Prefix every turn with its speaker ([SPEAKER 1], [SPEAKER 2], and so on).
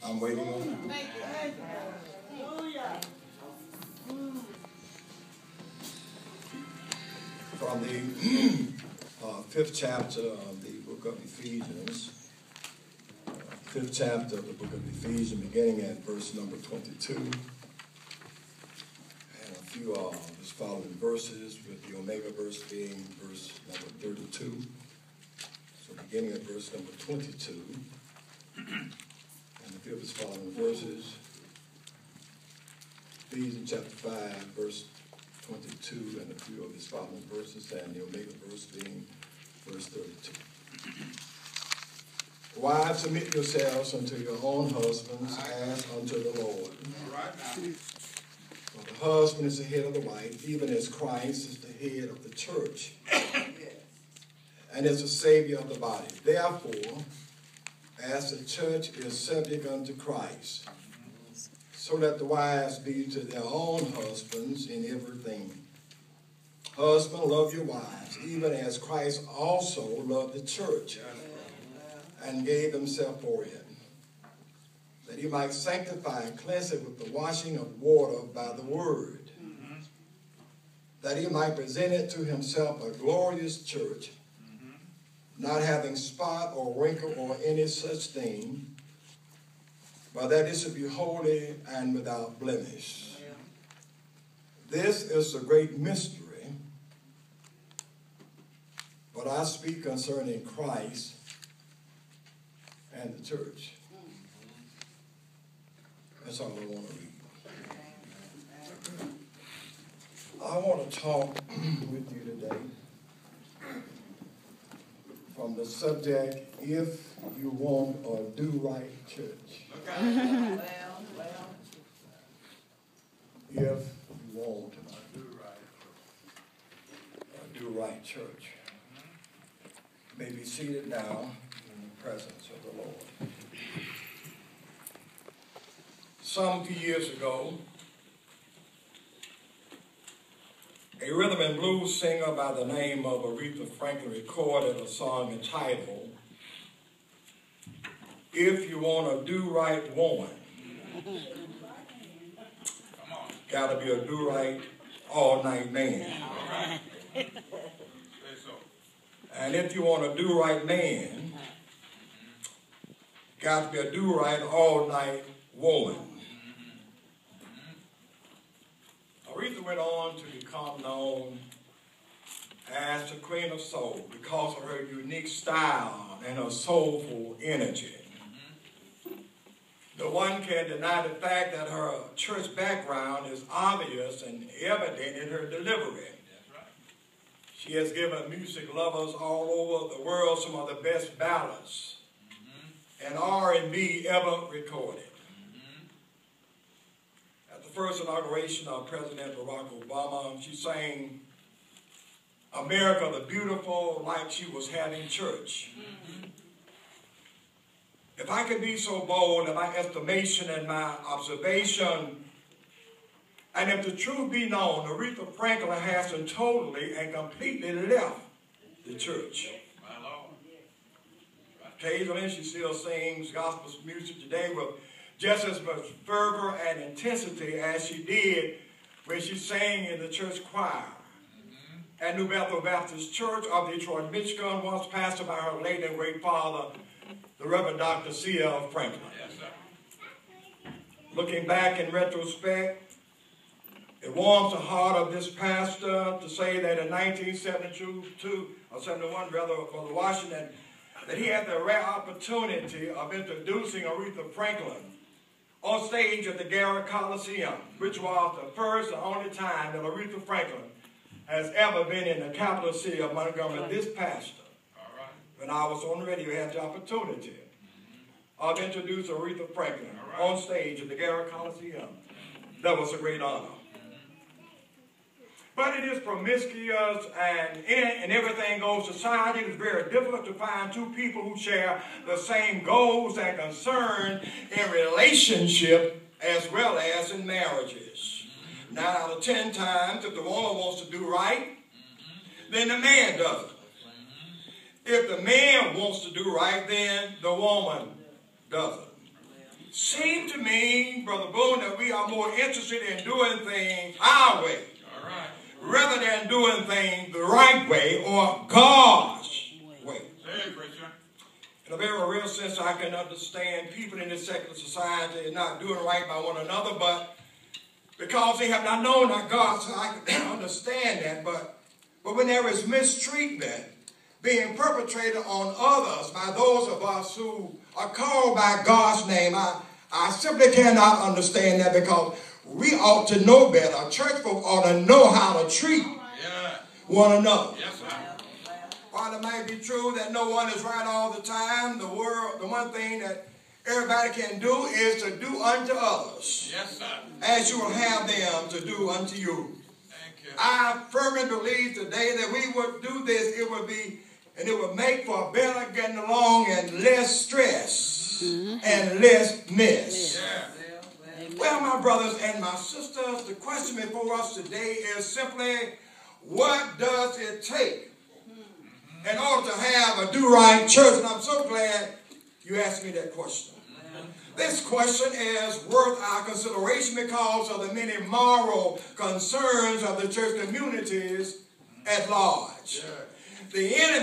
[SPEAKER 1] I'm waiting on you. From the 5th chapter of the book of Ephesians, 5th chapter of the book of Ephesians, beginning at verse number 22, and a few of his following verses, with the Omega verse being verse number 32. So beginning at verse number 22, and a few of his following verses, Ephesians chapter 5, verse 22, and a few of his following verses, and the Omega verse being verse 32. Wives, submit yourselves unto your own husbands as unto the Lord. For the husband is the head of the wife, even as Christ is the head of the church, and is the Savior of the body. Therefore, as the church is subject unto Christ, so that the wives be to their own husbands in everything. Husbands, love your wives, even as Christ also loved the church and gave himself for it, that he might sanctify and cleanse it with the washing of water by the word, that he might present it to himself a glorious church, not having spot or wrinkle or any such thing, but that it should be holy and without blemish. This is a great mystery, but I speak concerning Christ and the church. That's all I want to read. I want to talk with you today from the subject, if you want a do-right church. If you want a do-right church. You may be seated now in the presence of the Lord. Some few years ago, a rhythm and blues singer by the name of Aretha Franklin recorded a song entitled, If You Want a Do-Right Woman. Gotta be a do-right all-night man. And if you want a do-right man, got to be a do-right all-night woman. Aretha went on to become known as the Queen of Soul because of her unique style and her soulful energy. No one can deny the fact that her church background is obvious and evident in her delivery. She has given music lovers all over the world some of the best ballads and R&B ever recorded. At the first inauguration of President Barack Obama, she sang America the Beautiful like she was having church. If I could be so bold in my estimation and my observation, and if the truth be known, Aretha Franklin hasn't totally and completely left the church. Occasionally, she still sings gospel music today with just as much fervor and intensity as she did when she sang in the church choir at New Bethel Baptist Church of Detroit, Michigan, once pastored by her late and great father, the Reverend Dr. C.L. Franklin. Yes, sir. Looking back in retrospect, it warms the heart of this pastor to say that in 1972, or 71 rather, for the Washington, that he had the rare opportunity of introducing Aretha Franklin on stage at the Garrett Coliseum, which was the first and only time that Aretha Franklin has ever been in the capital city of Montgomery. This pastor, when I was on the radio, had the opportunity of introducing Aretha Franklin on stage at the Garrett Coliseum. That was a great honor. But it is promiscuous and everything goes society. It is very difficult to find two people who share the same goals and concerns in relationship as well as in marriages. 9 out of 10 times, if the woman wants to do right, then the man doesn't. If the man wants to do right, then the woman doesn't. seems to me, Brother Boone, that we are more interested in doing things our way.
[SPEAKER 2] All right.
[SPEAKER 1] Rather than doing things the right way or God's way.
[SPEAKER 2] Say it, preacher.
[SPEAKER 1] In a very real sense, I can understand people in this secular society not doing right by one another, but because they have not known our God, so I can understand that. But when there is mistreatment being perpetrated on others by those of us who are called by God's name, I simply cannot understand that, because we ought to know better. Church folk ought to know how to treat one another.
[SPEAKER 2] Yes, sir.
[SPEAKER 1] While it might be true that no one is right all the time, the one thing that everybody can do is to do unto others.
[SPEAKER 2] Yes, sir.
[SPEAKER 1] As you will have them to do unto you.
[SPEAKER 2] Thank you.
[SPEAKER 1] I firmly believe today that we would do this, it would make for better getting along and less stress and less mess.
[SPEAKER 2] Yeah.
[SPEAKER 1] Well, my brothers and my sisters, the question before us today is simply, what does it take in order to have a do-right church? And I'm so glad you asked me that question. This question is worth our consideration because of the many moral concerns of the church communities at large. The enemy